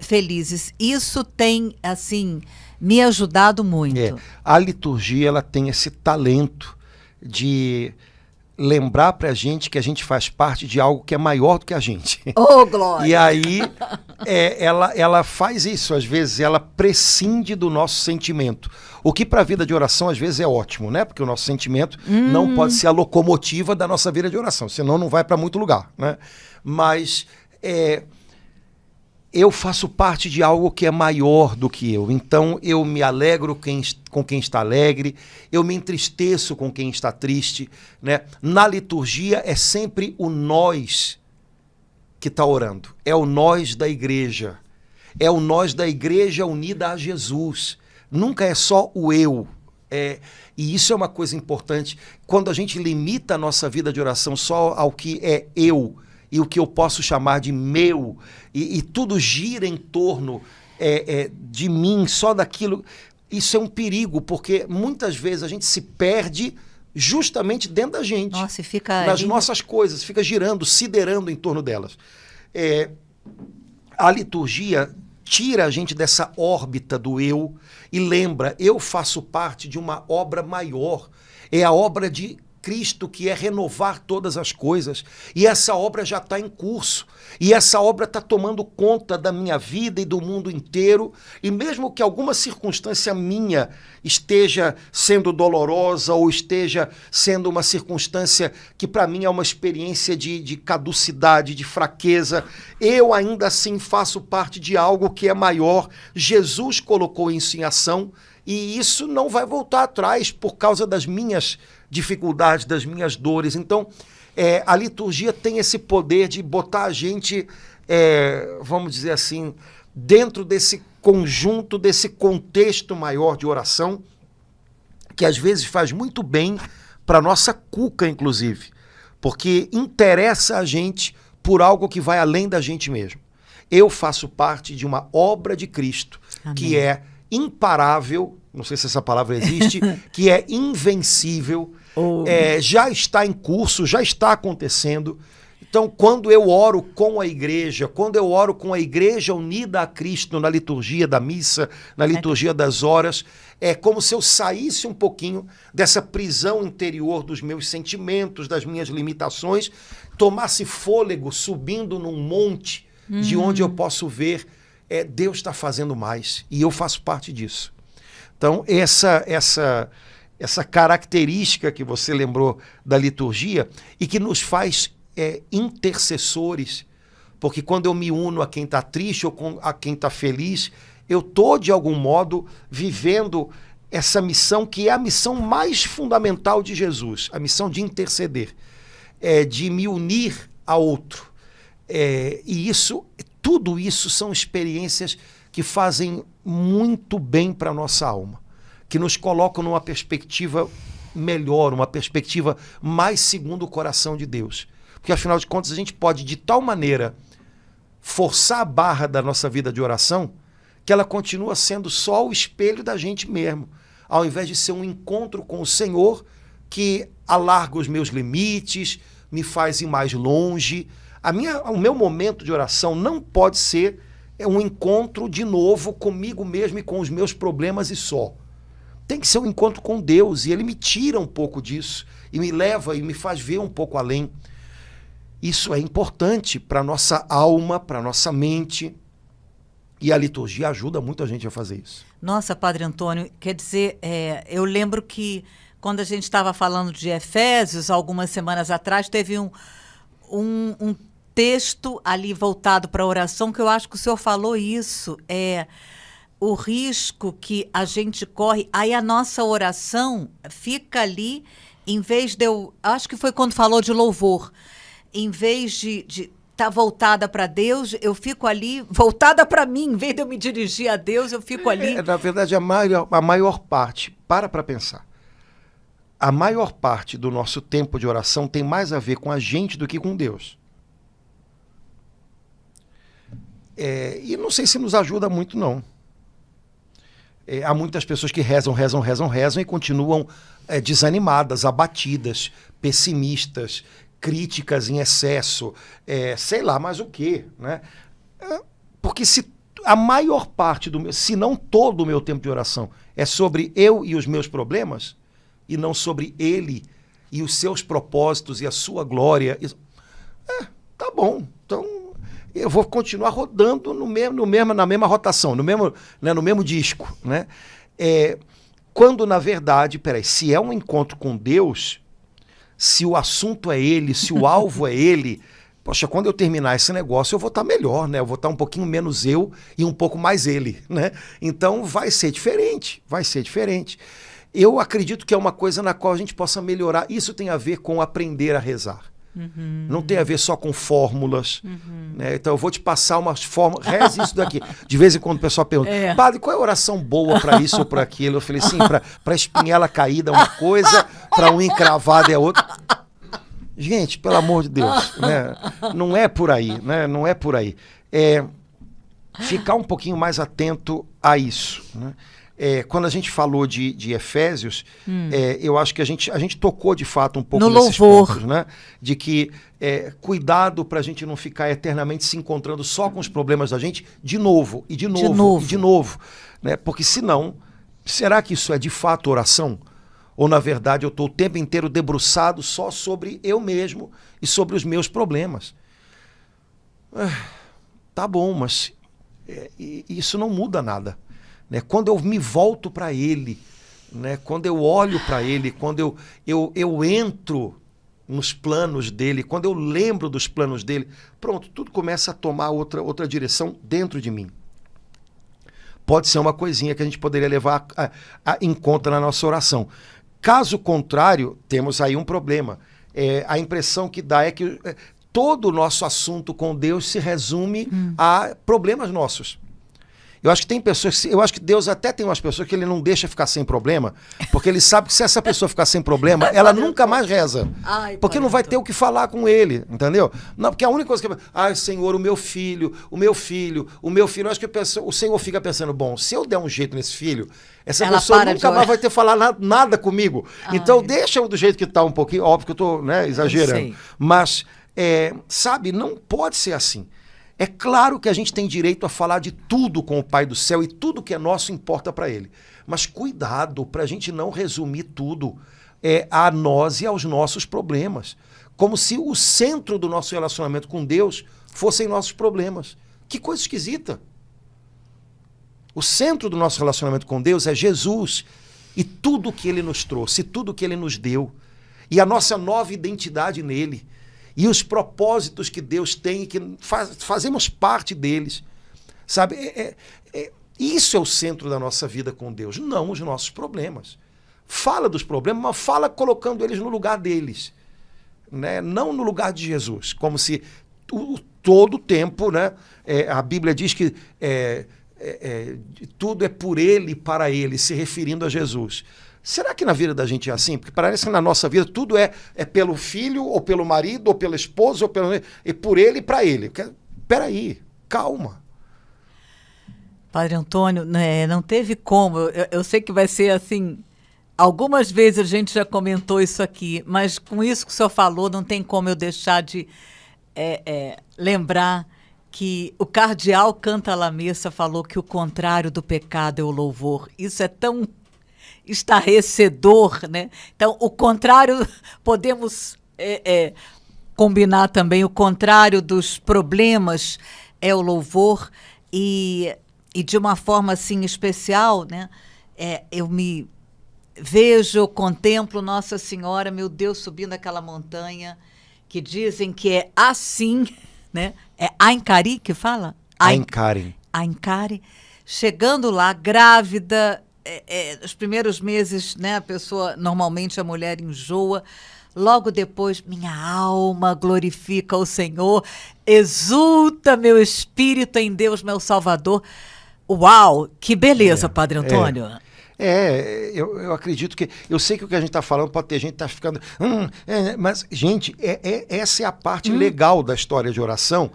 B: felizes. Isso tem, assim, me ajudado muito.
A: A liturgia, ela tem esse talento de lembrar pra gente que a gente faz parte de algo que é maior do que a gente.
B: Oh, glória!
A: E aí, ela faz isso, às vezes, ela prescinde do nosso sentimento. O que para a vida de oração, às vezes, é ótimo, né? Porque o nosso sentimento não pode ser a locomotiva da nossa vida de oração, senão não vai para muito lugar, né? Mas eu faço parte de algo que é maior do que eu. Então eu me alegro com quem está alegre, eu me entristeço com quem está triste, né? Na liturgia é sempre o nós que está orando, é o nós da igreja, é o nós da igreja unida a Jesus. Nunca é só o eu. E isso é uma coisa importante. Quando a gente limita a nossa vida de oração só ao que é eu, e o que eu posso chamar de meu, e tudo gira em torno de mim, só daquilo, isso é um perigo, porque muitas vezes a gente se perde justamente dentro da gente.
B: Nossa, e fica
A: nas
B: ali...
A: nossas coisas, fica girando, siderando em torno delas. A liturgia tira a gente dessa órbita do eu e lembra, eu faço parte de uma obra maior, é a obra de Cristo, que é renovar todas as coisas, e essa obra já está em curso, e essa obra está tomando conta da minha vida e do mundo inteiro, e mesmo que alguma circunstância minha esteja sendo dolorosa, ou esteja sendo uma circunstância que para mim é uma experiência de caducidade, de fraqueza, eu ainda assim faço parte de algo que é maior. Jesus colocou isso em ação, e isso não vai voltar atrás por causa das minhas dificuldades, das minhas dores. Então, a liturgia tem esse poder de botar a gente, vamos dizer assim, dentro desse conjunto, desse contexto maior de oração, que às vezes faz muito bem para a nossa cuca, inclusive, porque interessa a gente por algo que vai além da gente mesmo. Eu faço parte de uma obra de Cristo, Amém, que é imparável, não sei se essa palavra existe, que é invencível, já está em curso, já está acontecendo. Então, quando eu oro com a igreja, quando eu oro com a igreja unida a Cristo na liturgia da missa, na liturgia das horas, é como se eu saísse um pouquinho dessa prisão interior dos meus sentimentos, das minhas limitações, tomasse fôlego subindo num monte de onde eu posso ver Deus está fazendo mais, e eu faço parte disso. Então, essa característica que você lembrou da liturgia e que nos faz intercessores, porque quando eu me uno a quem está triste ou a quem está feliz, eu estou, de algum modo, vivendo essa missão que é a missão mais fundamental de Jesus, a missão de interceder, de me unir a outro. E tudo isso são experiências que fazem muito bem para a nossa alma, que nos colocam numa perspectiva melhor, uma perspectiva mais segundo o coração de Deus. Porque, afinal de contas, a gente pode, de tal maneira, forçar a barra da nossa vida de oração, que ela continua sendo só o espelho da gente mesmo, ao invés de ser um encontro com o Senhor que alarga os meus limites, me faz ir mais longe. O meu momento de oração não pode ser um encontro de novo comigo mesmo e com os meus problemas e só. Tem que ser um encontro com Deus, e Ele me tira um pouco disso e me leva e me faz ver um pouco além. Isso é importante para a nossa alma, para a nossa mente, e a liturgia ajuda muito a gente a fazer isso.
B: Nossa, Padre Antônio, quer dizer, eu lembro que quando a gente estava falando de Efésios, algumas semanas atrás, teve um texto ali voltado para a oração, que eu acho que o senhor falou isso, o risco que a gente corre, aí a nossa oração fica ali, em vez de acho que foi quando falou de louvor, em vez de estar voltada para Deus, eu fico ali voltada para mim, em vez de eu me dirigir a Deus, eu fico ali.
A: Na verdade, a maior parte, para pensar, a maior parte do nosso tempo de oração tem mais a ver com a gente do que com Deus. E não sei se nos ajuda muito, não. Há muitas pessoas que rezam e continuam desanimadas, abatidas, pessimistas, críticas em excesso, sei lá mais o quê, né? Porque se a maior parte se não todo o meu tempo de oração é sobre eu e os meus problemas, e não sobre Ele e os seus propósitos e a sua glória, tá bom, então eu vou continuar rodando na mesma rotação, no mesmo disco, né? Quando, na verdade, se é um encontro com Deus, se o assunto é Ele, se o alvo é Ele, poxa, quando eu terminar esse negócio eu vou estar melhor, né? Eu vou estar um pouquinho menos eu e um pouco mais ele, né? Então vai ser diferente, vai ser diferente. Eu acredito que é uma coisa na qual a gente possa melhorar. Isso tem a ver com aprender a rezar. Não tem a ver só com fórmulas. Né? Então eu vou te passar umas fórmulas. Reze isso daqui. De vez em quando o pessoal pergunta, padre, qual é a oração boa para isso ou para aquilo? Eu falei, sim, para espinhela caída é uma coisa, para unha encravada é outra. Gente, pelo amor de Deus, né? Não é por aí, né? Não é por aí. É ficar um pouquinho mais atento a isso, né? Quando a gente falou de Efésios, eu acho que a gente tocou de fato um pouco
B: no
A: nesses
B: louvor.
A: pontos, né? De que cuidado para a gente não ficar eternamente se encontrando só com os problemas da gente de novo, e de novo, e de novo. Né? Porque senão, será que isso é de fato oração? Ou na verdade eu estou o tempo inteiro debruçado só sobre eu mesmo e sobre os meus problemas? Tá bom, mas isso não muda nada. Né? Quando eu me volto para ele, né? Quando eu olho para ele, quando eu entro nos planos dele, quando eu lembro dos planos dele, pronto, tudo começa a tomar outra direção dentro de mim. Pode ser uma coisinha que a gente poderia levar em conta na nossa oração. Caso contrário, temos aí um problema. A impressão que dá é que todo o nosso assunto com Deus se resume a problemas nossos. Eu acho que tem pessoas, eu acho que Deus até tem umas pessoas que ele não deixa ficar sem problema, porque ele sabe que se essa pessoa ficar sem problema, ela nunca mais reza. Porque não vai ter o que falar com ele, entendeu? Não, porque a única coisa que... Senhor, o meu filho. Eu acho que o Senhor fica pensando, bom, se eu der um jeito nesse filho, essa pessoa nunca mais vai ter falar nada comigo. Então deixa do jeito que está um pouquinho, óbvio que eu estou, né, exagerando. Mas, sabe, não pode ser assim. É claro que a gente tem direito a falar de tudo com o Pai do Céu e tudo que é nosso importa para Ele. Mas cuidado para a gente não resumir tudo a nós e aos nossos problemas. Como se o centro do nosso relacionamento com Deus fossem nossos problemas. Que coisa esquisita. O centro do nosso relacionamento com Deus é Jesus e tudo que Ele nos trouxe, tudo que Ele nos deu. E a nossa nova identidade nele. E os propósitos que Deus tem, que fazemos parte deles. Sabe? Isso é o centro da nossa vida com Deus, não os nossos problemas. Fala dos problemas, mas fala colocando eles no lugar deles. Né? Não no lugar de Jesus. Como se todo o tempo, né? A Bíblia diz que tudo é por ele e para ele, se referindo a Jesus. Será que na vida da gente é assim? Porque parece que na nossa vida tudo é pelo filho, ou pelo marido, ou pela esposa, ou por ele e para ele. Peraí, calma.
B: Padre Antônio, né, não teve como. Eu sei que vai ser assim. Algumas vezes a gente já comentou isso aqui, mas com isso que o senhor falou, não tem como eu deixar de lembrar que o cardeal Canta la Missa falou que o contrário do pecado é o louvor. Isso é tão estarrecedor, né? Então, o contrário, podemos combinar também, o contrário dos problemas é o louvor, e de uma forma assim especial, né? Eu me vejo, contemplo Nossa Senhora, meu Deus, subindo aquela montanha, que dizem que é assim, né? É Aincari que fala?
A: Aincari.
B: Aincari. Chegando lá, grávida, os primeiros meses, né, a pessoa, normalmente a mulher enjoa. Logo depois, minha alma glorifica o Senhor, exulta meu espírito em Deus, meu Salvador. Uau, que beleza, Padre Antônio.
A: Eu acredito que... Eu sei que o que a gente está falando pode ter gente que está ficando... mas, gente, essa é a parte legal da história de oração,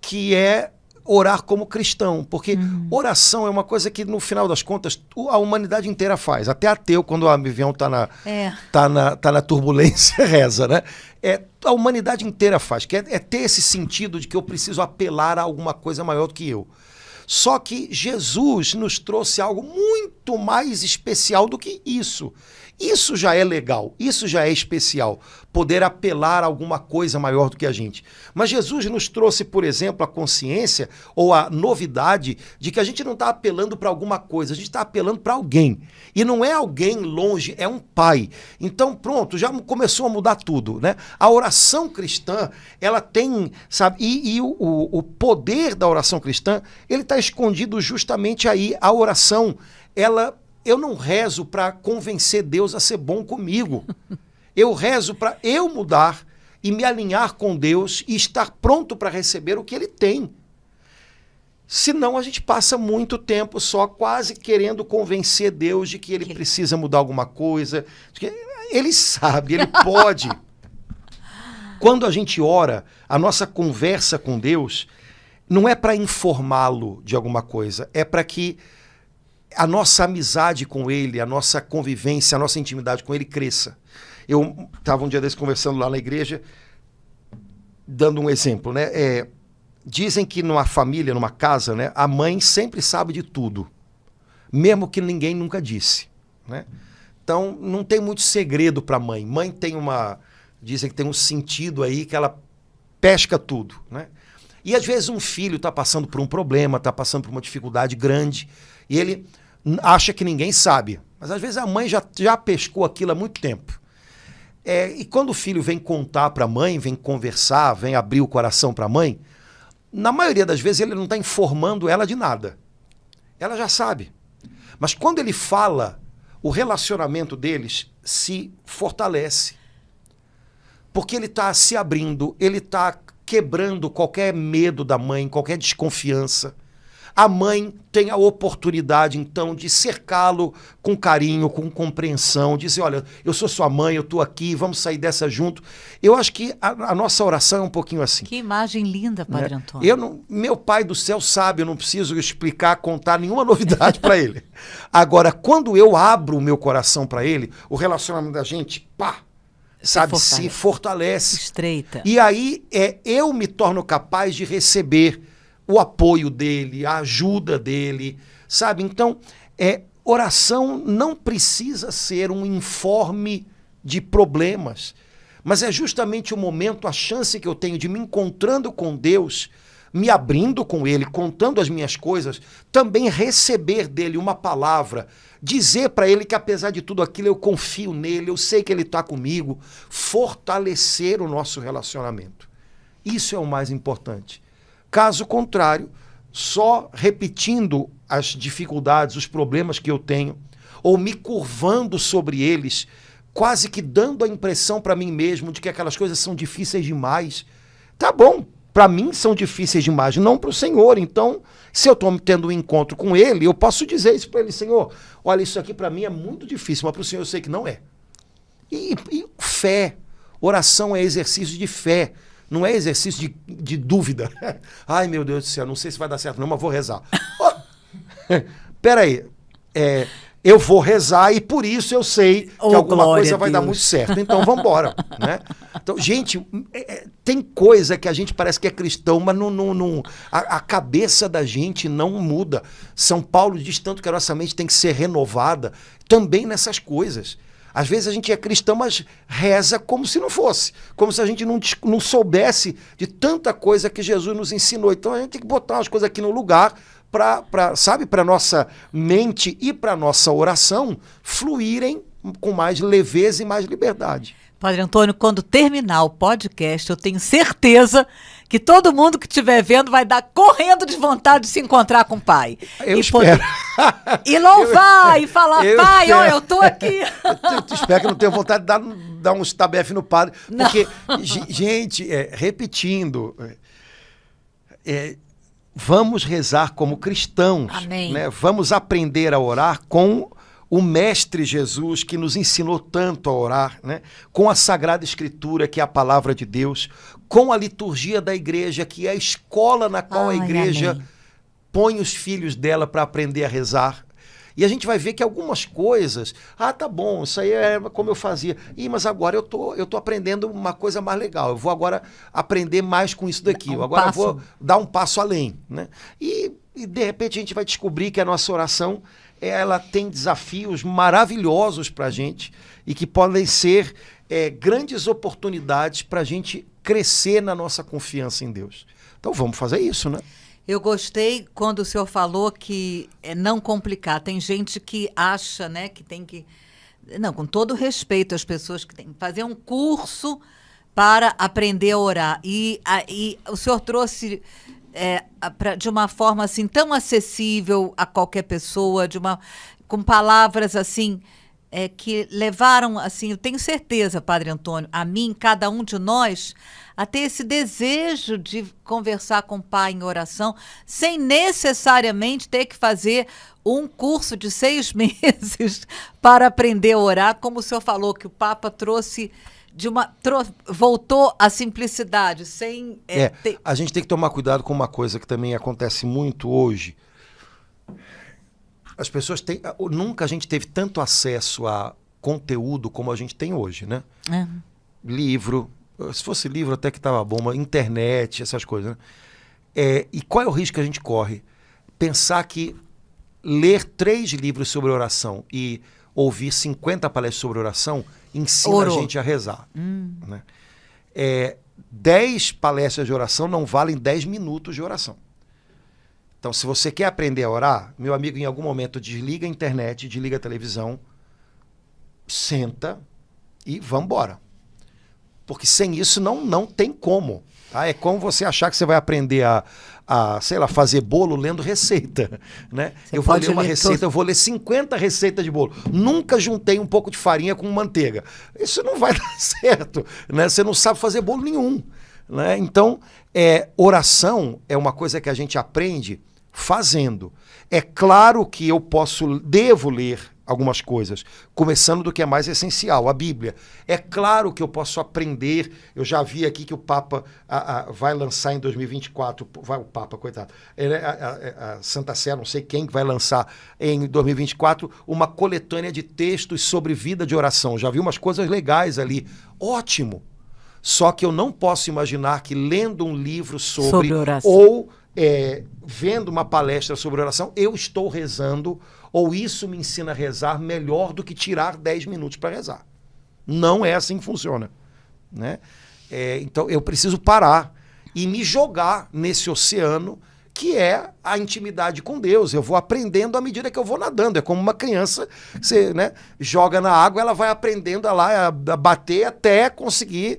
A: que é orar como cristão. Porque oração é uma coisa que, no final das contas, a humanidade inteira faz. Até ateu, quando o avião está na turbulência, reza, né? A humanidade inteira faz. Que é ter esse sentido de que eu preciso apelar a alguma coisa maior do que eu. Só que Jesus nos trouxe algo muito muito mais especial do que isso. Isso já é legal, isso já é especial, poder apelar a alguma coisa maior do que a gente. Mas Jesus nos trouxe, por exemplo, a consciência ou a novidade de que a gente não está apelando para alguma coisa, a gente está apelando para alguém. E não é alguém longe, é um pai. Então, pronto, já começou a mudar tudo, né? A oração cristã, ela tem, sabe, o poder da oração cristã, ele está escondido justamente aí. A oração, eu não rezo para convencer Deus a ser bom comigo. Eu rezo para eu mudar e me alinhar com Deus e estar pronto para receber o que Ele tem. Senão a gente passa muito tempo só quase querendo convencer Deus de que Ele precisa mudar alguma coisa. De que Ele sabe, Ele pode. Quando a gente ora, a nossa conversa com Deus não é para informá-lo de alguma coisa, é para que a nossa amizade com Ele, a nossa convivência, a nossa intimidade com Ele cresça. Eu estava um dia desse conversando lá na igreja, dando um exemplo, né? Dizem que numa família, numa casa, né, a mãe sempre sabe de tudo, mesmo que ninguém nunca disse, né? Então, não tem muito segredo para a mãe. Mãe tem dizem que tem um sentido aí que ela pesca tudo, né? E às vezes um filho está passando por um problema, está passando por uma dificuldade grande, e ele acha que ninguém sabe. Mas às vezes a mãe já pescou aquilo há muito tempo. E quando o filho vem contar para a mãe, vem conversar, vem abrir o coração para a mãe, na maioria das vezes ele não está informando ela de nada. Ela já sabe. Mas quando ele fala, o relacionamento deles se fortalece. Porque ele está se abrindo, ele está quebrando qualquer medo da mãe, qualquer desconfiança. A mãe tem a oportunidade, então, de cercá-lo com carinho, com compreensão, dizer, olha, eu sou sua mãe, eu estou aqui, vamos sair dessa junto. Eu acho que a nossa oração é um pouquinho assim.
B: Que imagem linda, Padre Antônio.
A: Meu Pai do céu sabe, eu não preciso explicar, contar nenhuma novidade para ele. Agora, quando eu abro o meu coração para ele, o relacionamento da gente, se fortalece.
B: Estreita.
A: E aí eu me torno capaz de receber o apoio dele, a ajuda dele, sabe? Então, oração não precisa ser um informe de problemas, mas é justamente o momento, a chance que eu tenho de me encontrando com Deus, me abrindo com Ele, contando as minhas coisas, também receber dele uma palavra, dizer para ele que apesar de tudo aquilo eu confio nele, eu sei que ele está comigo, fortalecer o nosso relacionamento. Isso é o mais importante. Caso contrário, só repetindo as dificuldades, os problemas que eu tenho, ou me curvando sobre eles, quase que dando a impressão para mim mesmo de que aquelas coisas são difíceis demais. Tá bom, para mim são difíceis demais, não para o Senhor. Então, se eu estou tendo um encontro com Ele, eu posso dizer isso para Ele, Senhor, olha, isso aqui para mim é muito difícil, mas para o Senhor eu sei que não é. E fé, oração é exercício de fé. Não é exercício de dúvida. Ai, meu Deus do céu, não sei se vai dar certo não, mas vou rezar. Peraí, eu vou rezar e por isso eu sei que alguma coisa vai dar muito certo. Então, vamos embora. Né? Então, gente, tem coisa que a gente parece que é cristão, mas a cabeça da gente não muda. São Paulo diz tanto que a nossa mente tem que ser renovada também nessas coisas. Às vezes a gente é cristão, mas reza como se não fosse. Como se a gente não soubesse de tanta coisa que Jesus nos ensinou. Então a gente tem que botar as coisas aqui no lugar para a nossa mente e para a nossa oração fluírem com mais leveza e mais liberdade.
B: Padre Antônio, quando terminar o podcast, eu tenho certeza que todo mundo que estiver vendo vai dar correndo de vontade de se encontrar com o Pai.
A: Eu espero.
B: E louvar, e falar, Pai, ó, eu tô aqui.
A: Eu espero que não tenha vontade de dar uns tabefe no padre. Não. Porque, gente, repetindo, vamos rezar como cristãos.
B: Amém.
A: Né? Vamos aprender a orar com o Mestre Jesus, que nos ensinou tanto a orar, né? Com a Sagrada Escritura, que é a palavra de Deus, com a liturgia da igreja, que é a escola na qual a igreja põe os filhos dela para aprender a rezar. E a gente vai ver que algumas coisas, tá bom, isso aí é como eu fazia. Mas agora eu tô aprendendo uma coisa mais legal, eu vou agora aprender mais com isso daqui, agora eu vou dar um passo além. Né? E E de repente a gente vai descobrir que a nossa oração, ela tem desafios maravilhosos para a gente e que podem ser grandes oportunidades para a gente crescer na nossa confiança em Deus. Então vamos fazer isso, né?
B: Eu gostei quando o senhor falou que é não complicar. Tem gente que acha, né, que tem que... Não, com todo respeito às pessoas que têm que fazer um curso para aprender a orar. E o senhor trouxe de uma forma assim tão acessível a qualquer pessoa, com palavras assim que levaram, assim, eu tenho certeza, Padre Antônio, a mim, cada um de nós, a ter esse desejo de conversar com o Pai em oração, sem necessariamente ter que fazer um curso de 6 meses para aprender a orar, como o senhor falou, que o Papa trouxe voltou à simplicidade, sem...
A: A gente tem que tomar cuidado com uma coisa que também acontece muito hoje. As pessoas têm... Nunca a gente teve tanto acesso a conteúdo como a gente tem hoje, né? Livro, se fosse livro até que estava bom, mas internet, essas coisas, né? E qual é o risco que a gente corre? Pensar que ler 3 livros sobre oração e ouvir 50 palestras sobre oração ensina a gente a rezar. Né? 10 palestras de oração não valem 10 minutos de oração. Então, se você quer aprender a orar, meu amigo, em algum momento desliga a internet, desliga a televisão, senta e vamos embora. Porque sem isso não tem como. Tá? É como você achar que você vai aprender sei lá, fazer bolo lendo receita. Né? Eu vou ler uma receita, eu vou ler 50 receitas de bolo. Nunca juntei um pouco de farinha com manteiga. Isso não vai dar certo. Né? Você não sabe fazer bolo nenhum. Né? Então, oração é uma coisa que a gente aprende fazendo. É claro que eu devo ler algumas coisas, começando do que é mais essencial, a Bíblia. É claro que eu posso aprender, eu já vi aqui que o Papa vai lançar em 2024, o Papa, coitado, a Santa Sé, não sei quem vai lançar em 2024, uma coletânea de textos sobre vida de oração. Já vi umas coisas legais ali. Ótimo! Só que eu não posso imaginar que lendo um livro sobre oração, ou vendo uma palestra sobre oração, eu estou rezando, ou isso me ensina a rezar melhor do que tirar 10 minutos para rezar. Não é assim que funciona. Né? Então eu preciso parar e me jogar nesse oceano que é a intimidade com Deus. Eu vou aprendendo à medida que eu vou nadando. É como uma criança, você, né, joga na água, ela vai aprendendo a bater até conseguir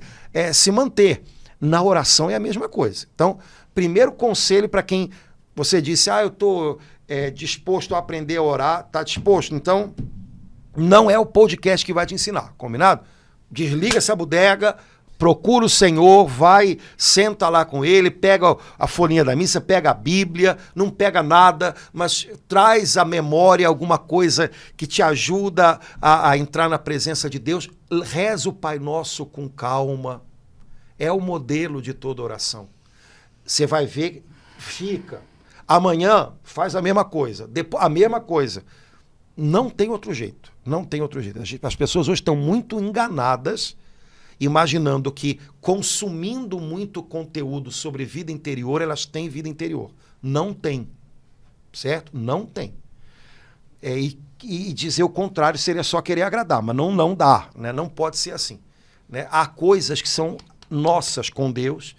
A: se manter. Na oração é a mesma coisa. Então, primeiro conselho para quem você disse, eu estou disposto a aprender a orar, está disposto? Então, não é o podcast que vai te ensinar, combinado? Desliga essa bodega, procura o Senhor, vai, senta lá com ele, pega a folhinha da missa, pega a Bíblia, não pega nada, mas traz à memória alguma coisa que te ajuda a entrar na presença de Deus. Reza o Pai Nosso com calma. É o modelo de toda oração. Você vai ver, fica. Amanhã faz a mesma coisa, depois a mesma coisa. Não tem outro jeito, não tem outro jeito. As pessoas hoje estão muito enganadas, imaginando que consumindo muito conteúdo sobre vida interior, elas têm vida interior. Não tem, certo? Não tem. E dizer o contrário seria só querer agradar, mas não dá, né? Não pode ser assim. Né? Há coisas que são nossas com Deus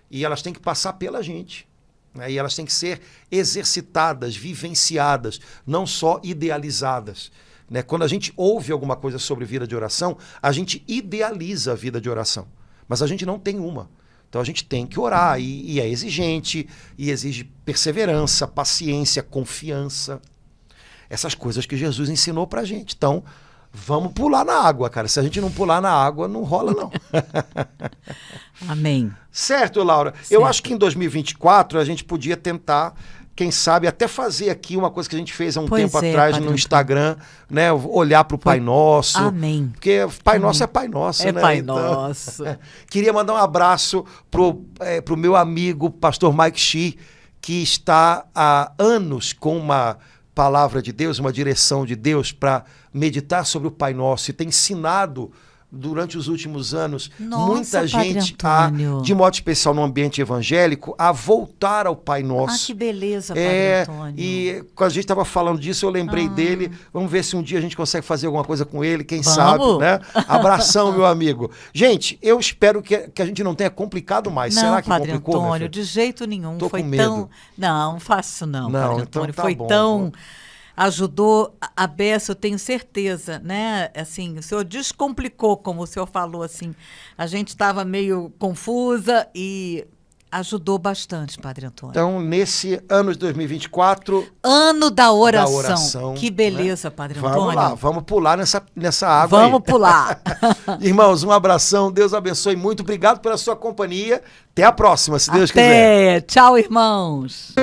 A: e elas têm que passar pela gente. Né? E elas têm que ser exercitadas, vivenciadas, não só idealizadas. Né? Quando a gente ouve alguma coisa sobre vida de oração, a gente idealiza a vida de oração, mas a gente não tem uma. Então a gente tem que orar e é exigente, e exige perseverança, paciência, confiança. Essas coisas que Jesus ensinou pra gente. Então, vamos pular na água, cara. Se a gente não pular na água, não rola, não.
B: Amém.
A: Certo, Laura? Certo. Eu acho que em 2024 a gente podia tentar, quem sabe, até fazer aqui uma coisa que a gente fez há um tempo atrás no Instagram, né? Olhar para o Pai Nosso.
B: Amém.
A: Porque Pai Nosso é Pai Nosso, né?
B: Pai Nosso.
A: Queria mandar um abraço pro meu amigo, pastor Mike Shee, que está há anos com uma palavra de Deus, uma direção de Deus para meditar sobre o Pai Nosso e tem ensinado durante os últimos anos,
B: Nossa,
A: muita
B: Padre
A: gente,
B: Antônio.
A: de modo especial no ambiente evangélico, a voltar ao Pai
B: Ah,
A: Nosso.
B: que beleza, Padre Antônio.
A: E quando a gente estava falando disso, eu lembrei dele. Vamos ver se um dia a gente consegue fazer alguma coisa com ele, quem sabe,
B: Vamos.
A: né? Abração, meu amigo. Gente, eu espero que a gente não tenha complicado mais.
B: Não,
A: Será que
B: Padre
A: complicou, minha
B: Antônio,
A: filha?
B: de jeito nenhum.
A: Tô
B: Foi
A: com
B: tão.
A: medo.
B: Não faço não,
A: Não,
B: Padre
A: então
B: Antônio.
A: tá
B: Foi
A: bom.
B: tão. Ajudou a beça, eu tenho certeza, né? Assim, o senhor descomplicou, como o senhor falou, assim. A gente estava meio confusa e ajudou bastante, Padre Antônio.
A: Então, nesse ano de 2024,
B: Ano da oração.
A: da oração.
B: Que beleza,
A: né?
B: Padre
A: Vamos
B: Antônio.
A: lá, vamos pular nessa água
B: Vamos
A: aí.
B: pular.
A: Irmãos, um abração, Deus abençoe muito. Obrigado pela sua companhia. Até a próxima, se Deus quiser.
B: Até. Tchau, irmãos.